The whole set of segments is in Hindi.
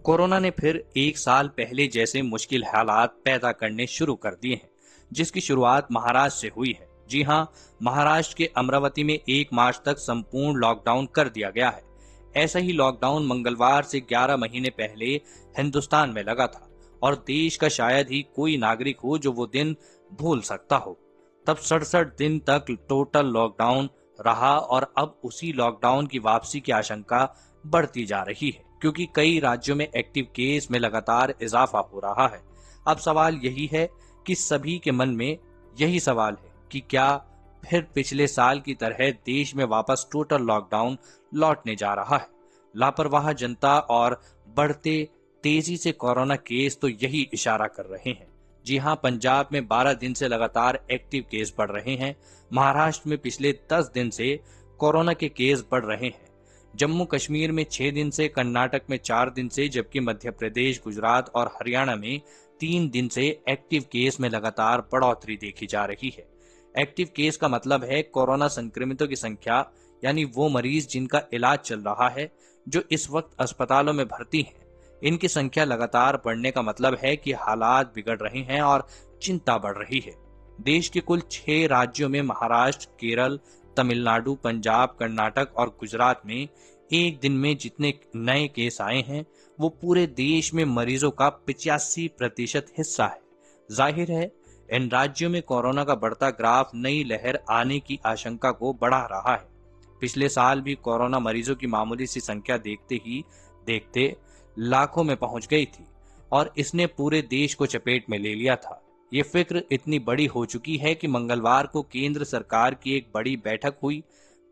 कोरोना ने फिर एक साल पहले जैसे मुश्किल हालात पैदा करने शुरू कर दिए हैं, जिसकी शुरुआत महाराष्ट्र से हुई है। जी हां, महाराष्ट्र के अमरावती में 1 मार्च तक संपूर्ण लॉकडाउन कर दिया गया है। ऐसा ही लॉकडाउन मंगलवार से 11 महीने पहले हिंदुस्तान में लगा था और देश का शायद ही कोई नागरिक हो जो वो दिन भूल सकता हो। तब 67 दिन तक टोटल लॉकडाउन रहा और अब उसी लॉकडाउन की वापसी की आशंका बढ़ती जा रही है, क्योंकि कई राज्यों में एक्टिव केस में लगातार इजाफा हो रहा है। अब सवाल यही है कि सभी के मन में यही सवाल है कि क्या फिर पिछले साल की तरह देश में वापस टोटल लॉकडाउन लौटने जा रहा है। लापरवाह जनता और बढ़ते तेजी से कोरोना केस तो यही इशारा कर रहे हैं। जी हां, पंजाब में 12 दिन से लगातार एक्टिव केस बढ़ रहे हैं। महाराष्ट्र में पिछले 10 दिन से कोरोना के केस बढ़ रहे हैं। जम्मू कश्मीर में 6 दिन से, कर्नाटक में 4 दिन से, जबकि मध्य प्रदेश, गुजरात और हरियाणा में 3 दिन से एक्टिव केस में लगातार बढ़ोतरी देखी जा रही है। एक्टिव केस का मतलब है कोरोना संक्रमितों की संख्या, यानी वो मरीज जिनका इलाज चल रहा है, जो इस वक्त अस्पतालों में भर्ती हैं। इनकी संख्या लगातार बढ़ने का मतलब है कि हालात बिगड़ रहे हैं और चिंता बढ़ रही है। देश के कुल 6 राज्यों में महाराष्ट्र, केरल, तमिलनाडु, पंजाब, कर्नाटक और गुजरात में एक दिन में जितने नए केस आए हैं वो पूरे देश में मरीजों का 85% हिस्सा है। जाहिर है, इन राज्यों में कोरोना का बढ़ता ग्राफ नई लहर आने की आशंका को बढ़ा रहा है। पिछले साल भी कोरोना मरीजों की मामूली सी संख्या देखते ही देखते लाखों में पहुंच गई थी और इसने पूरे देश को चपेट में ले लिया था। ये फिक्र इतनी बड़ी हो चुकी है कि मंगलवार को केंद्र सरकार की एक बड़ी बैठक हुई।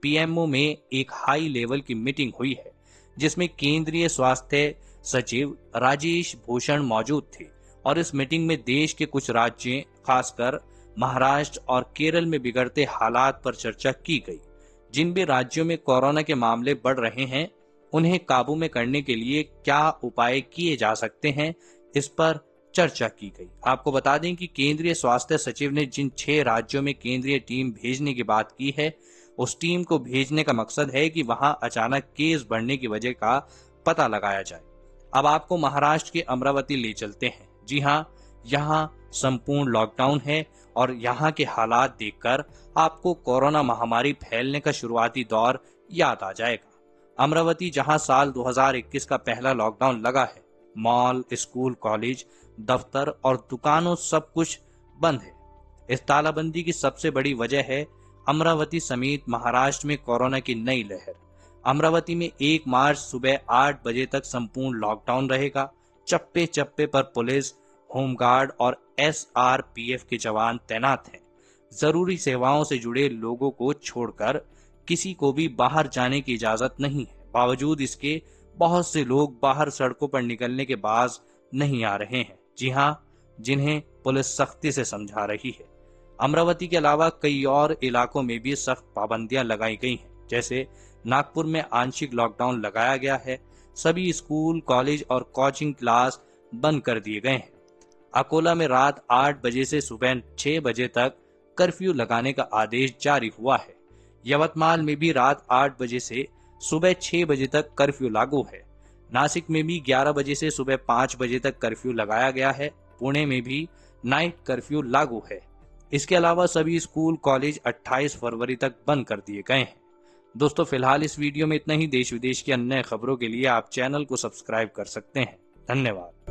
पीएमओ में एक हाई लेवल की मीटिंग हुई है, जिसमें केंद्रीय स्वास्थ्य सचिव राजेश भूषण मौजूद थे और इस मीटिंग में देश के कुछ राज्यों, खासकर महाराष्ट्र और केरल में बिगड़ते हालात पर चर्चा की गई। जिन भी राज्यों में कोरोना के मामले बढ़ रहे हैं, उन्हें काबू में करने के लिए क्या उपाय किए जा सकते हैं, इस पर चर्चा की गई। आपको बता दें कि केंद्रीय स्वास्थ्य सचिव ने जिन 6 राज्यों में केंद्रीय टीम भेजने की बात की है, उस टीम को भेजने का मकसद है कि वहां अचानक केस बढ़ने की वजह का पता लगाया जाए। अब आपको महाराष्ट्र के अमरावती ले चलते हैं। जी हां, यहां संपूर्ण लॉकडाउन है और यहां के हालात देखकर आपको कोरोना महामारी फैलने का शुरुआती दौर याद आ जाएगा। अमरावती, जहां साल 2021 का पहला लॉकडाउन लगा है, मॉल, स्कूल, कॉलेज, दफ्तर और दुकानों सब कुछ बंद है। इस तालाबंदी की सबसे बड़ी वजह है अमरावती समेत महाराष्ट्र में कोरोना की नई लहर। अमरावती में 1 मार्च सुबह 8 बजे तक संपूर्ण लॉकडाउन रहेगा। चप्पे चप्पे पर पुलिस, होमगार्ड और एसआरपीएफ के जवान तैनात हैं। जरूरी सेवाओं से जुड़े लोगों को छोड़कर किसी को भी बाहर जाने की इजाजत नहीं है। बावजूद इसके बहुत से लोग बाहर सड़कों पर निकलने के बाज नहीं आ रहे हैं। जी हां, जिन्हें पुलिस सख्ती से समझा रही है। अमरावती के अलावा कई और इलाकों में भी सख्त पाबंदियां लगाई गई हैं। जैसे नागपुर में आंशिक लॉकडाउन लगाया गया है। सभी स्कूल, कॉलेज और कोचिंग क्लास बंद कर दिए गए हैं। अकोला में रात 8 बजे से सुबह 6 बजे तक कर्फ्यू लगाने का आदेश जारी हुआ है। यवतमाल में भी रात 8 बजे से सुबह 6 बजे तक कर्फ्यू लागू है। नासिक में भी 11 बजे से सुबह 5 बजे तक कर्फ्यू लगाया गया है। पुणे में भी नाइट कर्फ्यू लागू है। इसके अलावा सभी स्कूल, कॉलेज 28 फरवरी तक बंद कर दिए गए हैं। दोस्तों, फिलहाल इस वीडियो में इतना ही। देश विदेश की अन्य खबरों के लिए आप चैनल को सब्सक्राइब कर सकते हैं। धन्यवाद।